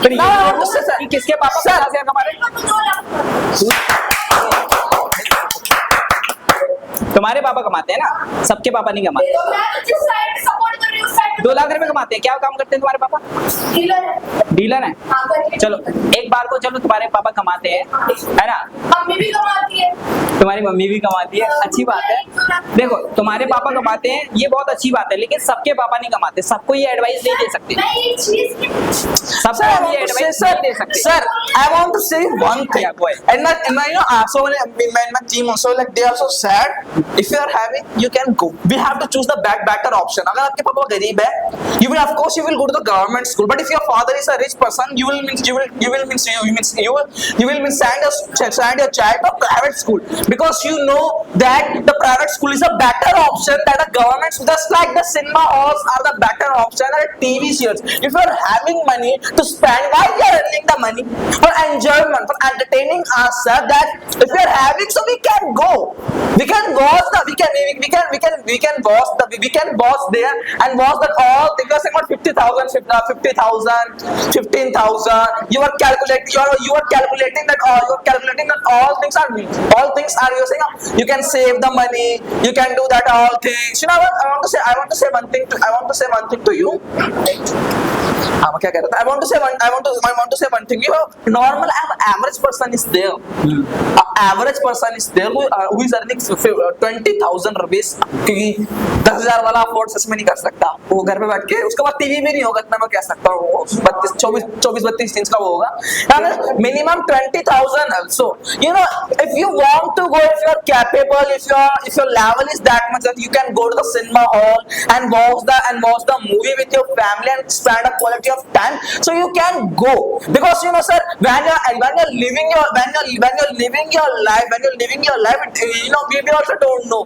फिर ये भी देखो कि किसके पापा 50,000 कमा रहे हैं? तुम्हारे पापा कमाते हैं ना, सबके पापा नहीं कमाते। 2 लाख रुपए कमाते हैं, क्या काम करते हैं तुम्हारे पापा? डीलर है। चलो एक बार को, चलो तुम्हारे पापा कमाते हैं, है ना? मम्मी भी कमाती है, तुम्हारी मम्मी भी कमाती है, अच्छी बात है। देखो तुम्हारे पापा कमाते हैं, ये बहुत अच्छी बात है, लेकिन सबके पापा नहीं कमाते, सबको ये एडवाइस नहीं दे सकते, सबको ये एडवाइस नहीं दे सकते। Sir, I want to say one thing. Yeah, go ahead. And you know, so many in my team also, like they are so sad. If you are having, you can go. We have to choose the better option. अगर आपके पापा गरीब है, you will of course you will go to the government school. But if your father is a rich person, you will send your child to a private school, because you know that the private school is a better option than the government school. Just like the cinema halls are the better option than TV series. If you are having money to spend, why we are earning the money for enjoyment, for entertaining ourselves? That if we are having, so we can go. We can watch there and watch that all things. You are saying about 50,000, 15,000. You are calculating that all things are. You saying you can save the money. You can do that all things. You know what? I want to say one thing to you. क्या कह रहा था? I want to say one thing. You know, normal average person is there. Average person is there who is earning 20,000 rupees. क्योंकि 10,000 वाला afford such में नहीं कर सकता, वो घर पे बैठ के, उसके बाद टीवी भी नहीं होगा, इतना मैं कह सकता हूँ, 24-32 इंच का वो होगा, minimum 20,000 also. You know, if you want to go, if you are capable, if your level is that much that you can go to the cinema hall and watch the movie with your family and spend a quality of time, so you can go. Because you know, sir, when you're living your life, you know, we also don't know.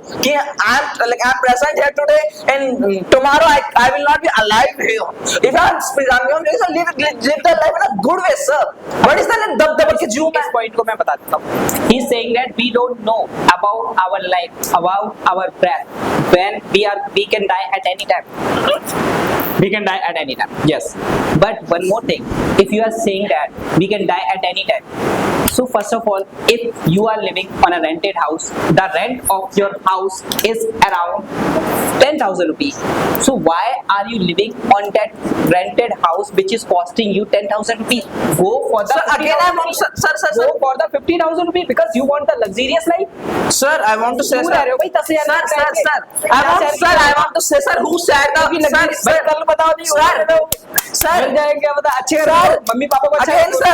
I'm present here today, and tomorrow I will not be alive here. If I'm going to live the life in a good way, sir. What is the दबदबा के जीव में? इस point को मैं बता देता हूँ। He is saying that we don't know about our life, about our breath, when we can die at any time. We can die at any time. Yes. But one more thing, if you are saying that we can die at any time, so first of all, if you are living on a rented house, the rent of your house is around 10,000 rupees. So why are you living on that rented house which is costing you 10,000 rupees? Go for the Sir, again I want, sir, go for the 50,000 rupees because you want the luxurious life. sir, I want to say, दूर sir, रह रहे हो भाई, 10,000 sir, I want to say, sir, who said the, भाई कल बताओ नहीं sir, मिल जाएंगे क्या पता अच्छे Sir, घर मम्मी पापा को अच्छा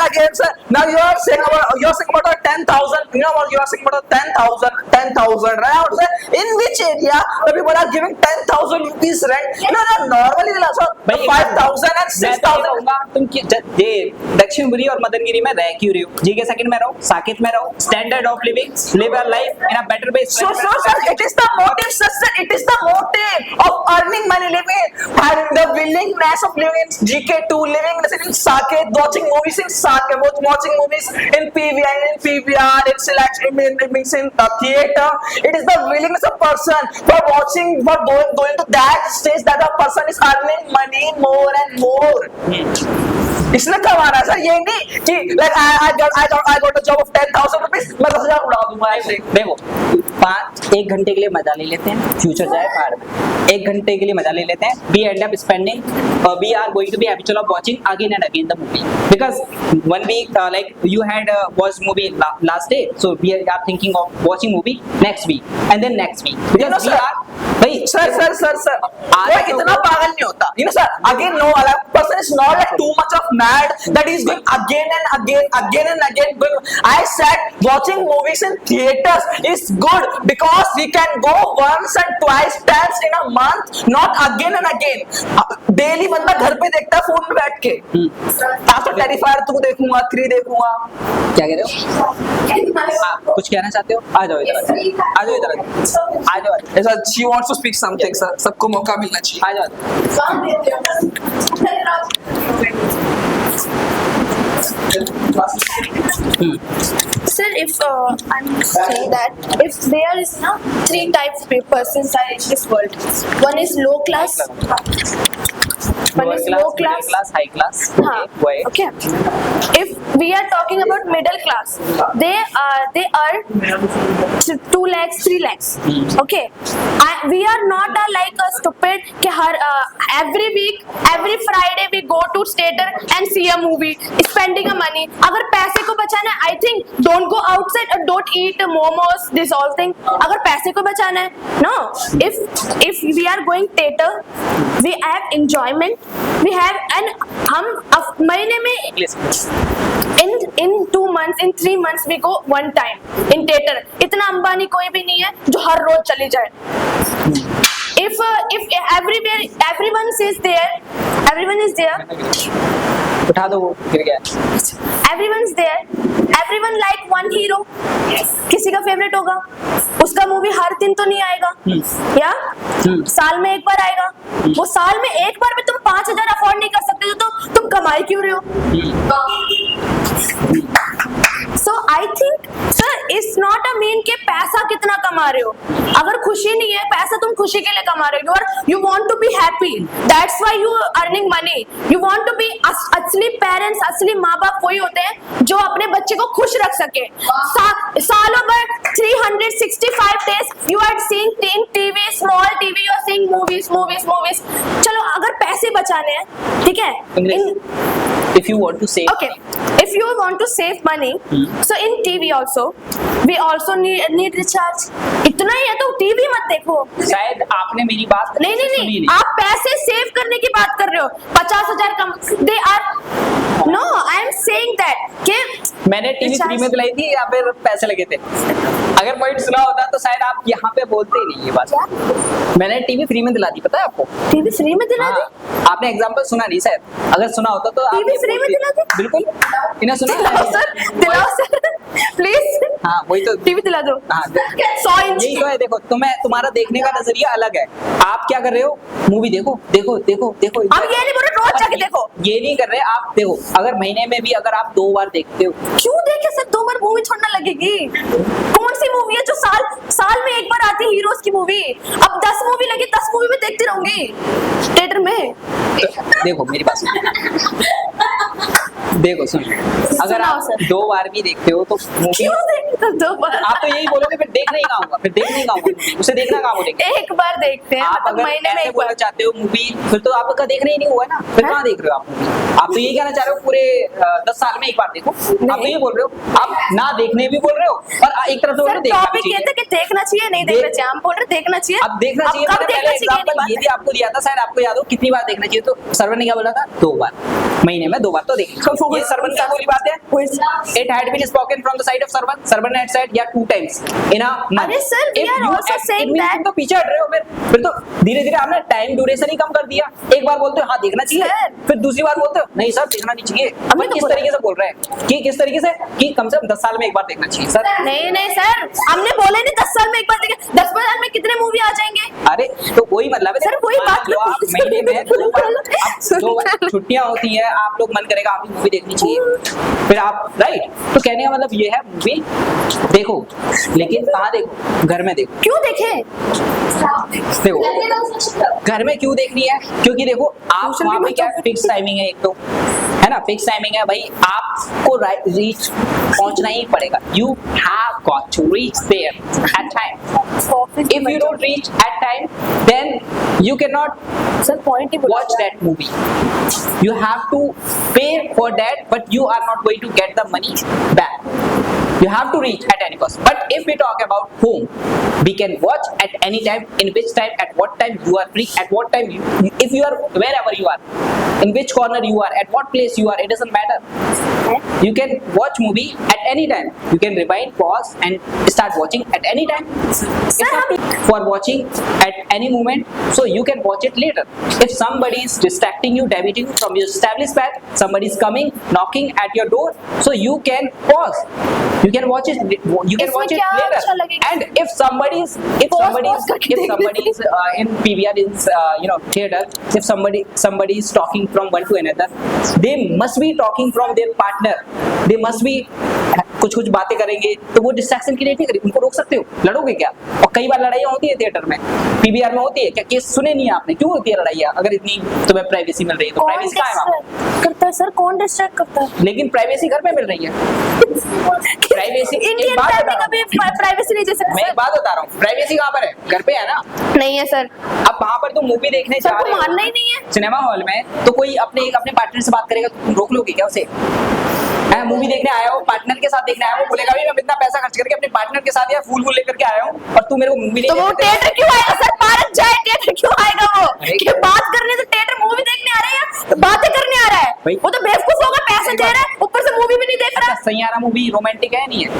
again, sir. Now you are saying about 10,000. You know what you are saying about 10,000, right? Sir, in which area the people are giving 10,000 rupees rent? No, normally they'll also भाई 5,000 and 6,000. तुम ये दक्षिणपुरी और मदनगिरी में रह क्यों रही हो? जी के सेकंड में रहो, साकेत में रहो, standard of living, live your life in a better way. So, sir, it is the motive, sir. It is the motive of earning money, having the willingness of living in GK2, living in Saket, watching movies in Saket, watching movies in PVR, in selection, in theater. It is the willingness of person for watching, for going to that stage that the person is earning money more and more. इसने कमा रहा है sir, ये नहीं कि like I got a job of 10,000 rupees, मैं 10,000 उड़ा दूंगा ऐसे. देखो 1 घंटे के लिए मजा ले लेते हैं, फ्यूचर जाए बाहर में. 1 घंटे के लिए मजा ले लेते हैं, we end up spending, we are going to be habitual of watching again and again the movie because one week like you had watched movie last day, so we are thinking of watching movie next week and then next week because You know, we sir, are भाई sir, कोई इतना पागल नहीं होता. You know, sir, again, no, a person is not like too much of mad that he is going again and again. I said watching movies in theaters is good because we can go once and twice times in a month, not again and again. Daily बंदा घर पे देखता है phone में बैठ के. आप तो टेरिफायर 2 देखूंगा, 3 देखूंगा. क्या कह रहे हो? आप कुछ कहना चाहते हो? आ जाओ इधर, आ जाओ इधर, आ जाओ. ऐसा she wants to speak something, sir. सबको मौका मिलना चाहिए. आ जाओ. Sir, if I'm saying that if there is now 3 types of persons are in this world. One is low class. One is low class. middle class, high class. Huh. Okay, why? Okay. If we are talking about middle class, they earn 2 lakhs, 3 lakhs. Okay. We are not like a stupid कि every week, every Friday we go to theater and see a movie, spending a money. अगर पैसे को बचाना है, I think don't go outside or don't eat momos, this all thing. अगर पैसे को बचाना है, no. If we are going theater, we have enjoyment, we have and हम महीने में in 2 months, in 3 months we go one time in theater. इतना अंबानी कोई भी नहीं है जो हर रोज चली जाए. If everywhere everyone is there, उठा दो वो गिर गया. everyone's there, everyone like one hero. किसी का फेवरेट होगा, उसका मूवी हर दिन तो नहीं आएगा या साल में एक बार आएगा. वो साल में एक बार में तुम 5,000 अफोर्ड नहीं कर सकते तो तुम कमाई क्यों रहे हो? So I think sir it's not a mean के पैसा कितना कमा रहे हो. अगर खुशी नहीं है, पैसा तुम खुशी के लिए कमा रहे हो. You want to be happy, that's why you are earning money. You want to be असली पेरेंट्स, असली माँ बाप वही होते हैं जो अपने बच्चे को खुश रख सके. सालों भर 365 days you are seeing TV, small TV, you are seeing movies. चलो अगर पैसे बचाने हैं, ठीक है. If you want to save. Okay, if you want to save money, so in TV also, we also need recharge. इतना ही है तो TV मत देखो. शायद आपने मेरी बात नहीं, सुनी आप पैसे सेव करने की बात कर रहे हो. 50,000 कम. They are no, I am saying that कि मैंने टीवी फ्री में दिलाई थी या फिर पैसे लगे थे. अगर पॉइंट सुना होता तो शायद आप यहाँ पे बोलते ही नहीं ये बात. मैंने टीवी फ्री में दिला दी, पता है आपको? TV फ्री में दिला दी? आपने एग्जांपल सुना नहीं शायद. अगर सुना होता तो TV फ्री में दिला दी? बिल्कुल. इन्हें सुना दिलाओ सर प्लीज. हाँ वही तो. TV दिला दो. हाँ 100 इंच. यही तो है. देखो तुम्हारा देखने का नजरिया अलग है. आप क्या कर रहे हो? मूवी देखो. अब ये नहीं बोल रहे रोज जाके देखो. ये नहीं कर रहे आप. देखो अगर महीने में भी अगर आप 2 बार देखते हो. क्यों देखे सर 2 बार मूवी छोड़ना लगेगी? कौन सी मूवी है जो साल में एक बार आती है हीरोज की मूवी? अब 10 मूवी लगी, 10 मूवी में देखती रहूंगी थिएटर में. देखो मेरी बात सुनो. देखो सुन, अगर सुनाओ आप सर। 2 बार भी देखते हो तो मूवी क्यों देखते 2 बार? आप तो यही बोलोगे फिर देखने ही कहाँ होगा, फिर देखने ही कहाँ होगा, उसे देखना कहाँ बोलेंगे। एक बार देखते हैं, आप मतलब अगर महीने में ऐसे एक बोलना बार। चाहते हो मूवी, फिर तो आपका देखना ही नहीं हुआ ना, फिर हाँ? कहाँ देख रहे हो आप मूवी? आप तो यही कहना चाह रहे हो पूरे 10 साल में एक बार देखो, आप तो ये बोल रहे हो, आप ना देखने भी बोल रहे हो और एक तरफ से बोल रहे सर हो देखना भी टॉपिक ये चाहिए। था कि देखना चाहिए नहीं देखना चाहिए, हम बोल रहे देखना चाहिए। अब देखना चाहिए, कब मैंने पहले देखना चाहिए एग्जांपल ये भी आपको दिया था, शायद आपको याद हो, कितनी बार देखना चाहिए, तो सर्वर ने क्या बोला था? 2 बार, महीने में 2 बार तो देखना चाहिए। ये सर्वर की बोली बात है। It had been spoken from the side of server. Server had said yeah 2 times in a month. अरे sir, we If are you also act- saying it means that- तुम तो पीछे हट रहे हो, फिर तो धीरे धीरे आपने टाइम ड्यूरेशन ही कम कर दिया। एक बार बोलते हो हाँ देखना चाहिए, Sir, फिर दूसरी बार बोलते हो नहीं सर देखना नहीं चाहिए। हमने अब तो किस बोला। तरीके से बोल रहे हैं कि किस तरीके से कि कम से कम 10 साल में एक बार देखना चाहिए सर। नहीं नहीं सर, हमने बोले नहीं 10 साल में एक बार देखे, 10 साल में कितने मूवी आ जाएंगे? अरे तो वही मतलब है सर, वही बात लो, आप महीने में 2 बार, अब सुन 2 बार छुट्टियां होती है, आप लोग मन करेगा आपकी मूवी देखनी चाहिए, फिर आप राइट। तो कहने का मतलब ये है मूवी देखो, लेकिन कहाँ देखो? घर में देखो। क्यों देखे? देखो घर में क्यों देखनी है? क्योंकि देखो आप Social वहाँ पे media क्या तो- फिक्स टाइमिंग है, एक तो है ना, फिक्स टाइमिंग है भाई, आपको रीच पहुंचना ही पड़ेगा। You have got to reach there at time. If you don't reach at time, then you cannot sir point ही watch that movie. You have to pay for that, but you are not going to get the money back. You have to reach at any cost. But if we talk about home, we can watch at any time, in which time, at what time you are free, at what time if you are wherever you are, in which corner you are, at what place you are, it doesn't matter. You can watch movie at any time. You can rewind, pause, and start watching at any time. It's not for watching at any moment, so you can watch it later. If somebody is distracting you, diverting you from your established path, somebody is coming, knocking at your door, so you can pause. You can watch it. You can इसमें watch it क्या later. अच्छा लगेगा? And if somebody is, in PVR is theater, if somebody is talking from one to another, they must be talking from their partner. They must be कुछ बातें करेंगे, तो वो distraction के लिए नहीं करेंगे। उनको रोक सकते हो? लड़ोगे क्या? और कई बार लड़ाइयाँ होती है थिएटर में, पीवीआर में होती है क्या? केस सुने नहीं आपने? क्यों होती है लड़ाइयाँ? अगर इतनी तुम्हें प्राइवेसी मिल रही है तो कौन प्राइवेसी कहाँ है वहाँ? डिस्ट्रैक्ट करता है सर? कौन डिस्ट्रैक्ट करता है? लेकिन प्राइवेसी घर में मिल रही है। प्राइवेसी इंडियन फैमिली कभी प्राइवेसी नहीं दे मैं सकते एक बात बता रहा हूँ, प्राइवेसी कहाँ पर है? घर पे है ना। नहीं है सर। अब वहाँ पर तुम मूवी देखने जा सर को रहे हो मानना ही नहीं है। सिनेमा हॉल में, तो कोई अपने पार्टनर से बात करेगा तो तुम रोक लोगे क्या उसे? मैं मूवी देखने आया हूँ, पार्टनर के साथ देखने आया हूँ, बोलेगा भाई मैं इतना पैसा खर्च करके अपने पार्टनर के साथ या फूल लेकर के आया हूँ और तू मेरे को मूवी तो वो थिएटर क्यों आएगा सर? पार्क जाए, थिएटर क्यों आएगा वो? अरे कि बात करने से थिएटर मूवी देखने आ रहे हैं, तो बातें करने आ रहा है। भाई- वो तो बेवकूफ होगा, पैसे दे रहा है, ऊपर से मूवी भी नहीं देख रहा। सैयारा मूवी रोमांटिक है नहीं है?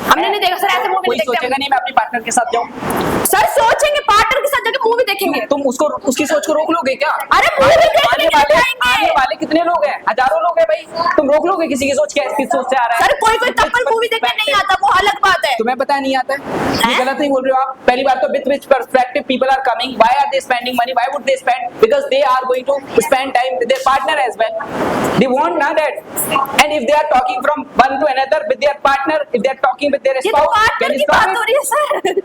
हमने नहीं देखा सर, ऐसे मूवी कोई नहीं देखते सोचेगा नहीं मैं अपने पार्टनर के साथ जाऊँ? हम। सर सोचेंगे पार्टनर के साथ जाके मूवी देखेंगे। तुम उसको उसकी सोच को रोक लोगे क्या? अरे मूवी देखने आने जाएंगे। वाले कितने लोग हैं? हजारों लोग हैं भाई, तुम रोक लोगे किसी की सोच? किस सोच से आ रहा है? सर कोई कपल मूवी देखने नहीं आता, वो अलग बात है। तुम्हें पता नहीं आता है? ये हैं? गलत नहीं बोल रहे हो आप। पहली बात तो with which perspective people are coming, why are they spending money, why would they spend? Because they are going to spend time with their partner as well. They want ना that. And if they are talking from one to another with their partner, if they are talking with their ये तो spouse, partner can you की stop बात it? हो रही है sir.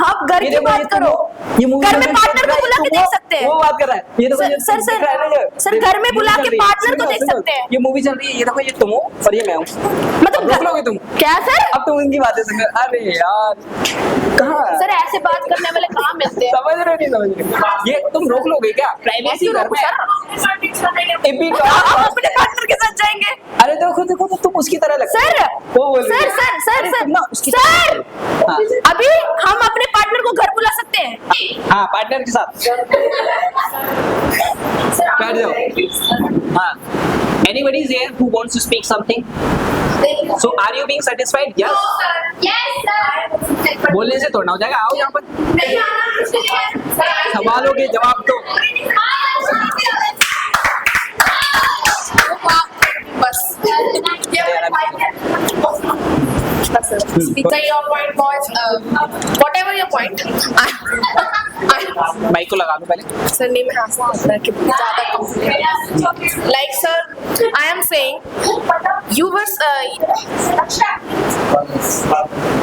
आप घर ये की देखो, बात ये करो। ये मूवी घर में पार्टनर को बुला के देख सकते हैं। वो बात कर रहा है। ये देखो सर- ये सर- दिख रहा है ना ये? सर, घर में ये बुला चल के रही है। partner को सुनो, देख सुनो, सकते हैं। ये मूवी चल रही है, ये देखो ये तुम हो और ये मैं हूँ। मतलब रोक लोगे तुम? क्या सर? अब तुम उनकी बातें सुन। अरे यार कहाँ सर ऐसे बात करने वाले कहाँ मिलते हैं? समझ रहे हो नहीं समझ रहे? ये तुम रोक लोगे क्या? प्राइवेसी क्यों घर रोकूं में है। सर? If we आप talk- अपने पार्टनर के साथ जाएंगे? अरे देखो देखो तो तुम उसकी तरह लगते सर हो। वो बोल रही सर है। सर सर अरे सर तुम ना उसकी सर हाँ। अभी हम अपने पार्टनर को घर बुला सकते हैं। हाँ पार्टनर के साथ बैठ जाओ। हाँ anybody is here who wants to speak something? So are you being satisfied? Yes. बोलने से थोड़ा हो जाएगा। आओ यहाँ पर सवालों के जवाब दो। बस Say your point, boys. Whatever your point. Mic को लगा दो पहले। सर नहीं मैं हंसना होता है कि ज़्यादा कम। Like sir, I am saying you were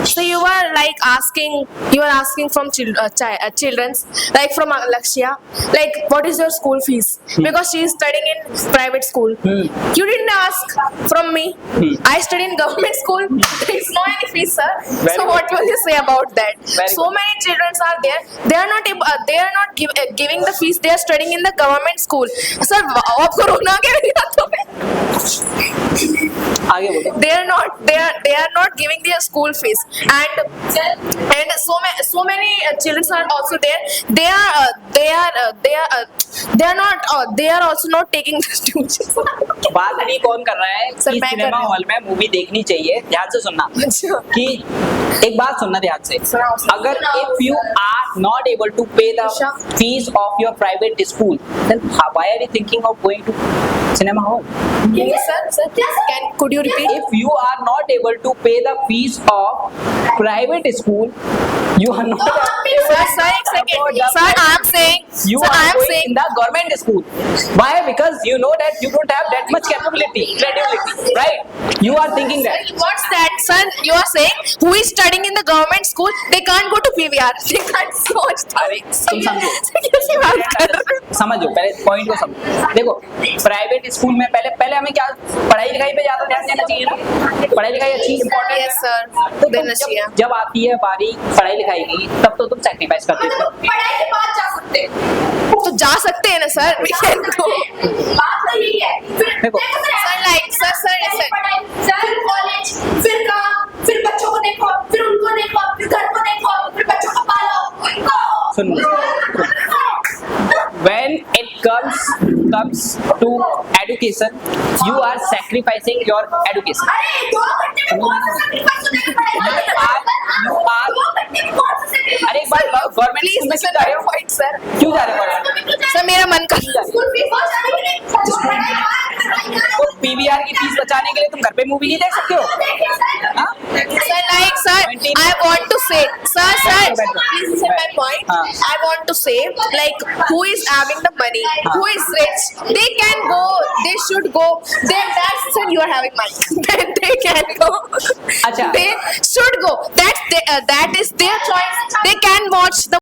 So you are like asking from children's, like from Lakshya, like what is your school fees? Because she is studying in private school. You didn't ask from me. I study in government school. There is no any fees, sir. Very So good. what will you say about that? Very So good. many children are there. They are not giving the fees. They are studying in the government school. Sir, आपको रोना क्या मेरी बातों पे? आगे बोलो. They are not giving their school fees, and so many children are also there. They are also not taking the tuition. बात नहीं कौन कर रहा है सर, कि मैं कर सिनेमा रही हूँ। हॉल में मूवी देखनी चाहिए. ध्यान से सुनना कि एक बात सुनना ध्यान से. सुनाओ, सुनाओ. अगर if you are not able to pay the fees of your private school, then why are you thinking of going to cinema hall? Sir, could you repeat? If you are not able to pay the fees of private school, you are not Sir, एक second. Sir, I am saying. you Sir, are I am going saying. in the government school. Why? Because you know that you don't have that much credibility, right? You are thinking that. What's that, sir? You are saying who is studying in the government school? They can't go to PVR. They can't watch. अरे तुम समझो. कैसी बात कर रहे हो? समझो पहले पॉइंट को समझो. देखो प्राइवेट स्कूल में पहले हमें क्या पढ़ाई लिखाई पे ज्यादा ध्यान देना चाहिए ना. पढ़ाई लिखाई अच्छी इंपॉर्टेंट Yes, sir. तो देना चाहिए. जब आती है बारी पढ़ाई लिखाई की तब तो तुम सेक्रीफाइस करते हो. पढ़ाई के बाद जा सकते हैं। तो जा सकते हैं ना सर. We can go. बात तो यही है। फिर देखो, Sir, like, sir, पहले पढ़ाई, फिर कॉलेज, फिर काम, फिर बच्चों को देखो, फिर उनको देखो, फिर घर को देखो, फिर बच्चों को पालो, उनको। सुनो. When it comes to education, you are sacrificing your education. अरे 2 घंटे में कौन सा sacrifice होने की पढ़ाई करनी है? you are- 2 घंटे में कौन सा sacrifice? अरे एक बार गवर्नमेंट Please स्कूल में listen क्यों जा to रहे your हो? point, sir. क्यों जा रहे हो? सर मेरा मन कर स्कूल फीस बहुत जाने के लिए पढ़ाई तो पीवीआर की फीस बचाने के लिए तुम घर पे मूवी नहीं देख सकते हो. हाँ? Sir, like, sir, I want to say, sir, please listen my point. I want to say, like, who is having the money, who is rich, they can go, they should go. That's sir, you are having money. They can go. अच्छा. They should go. That is their choice. They can watch the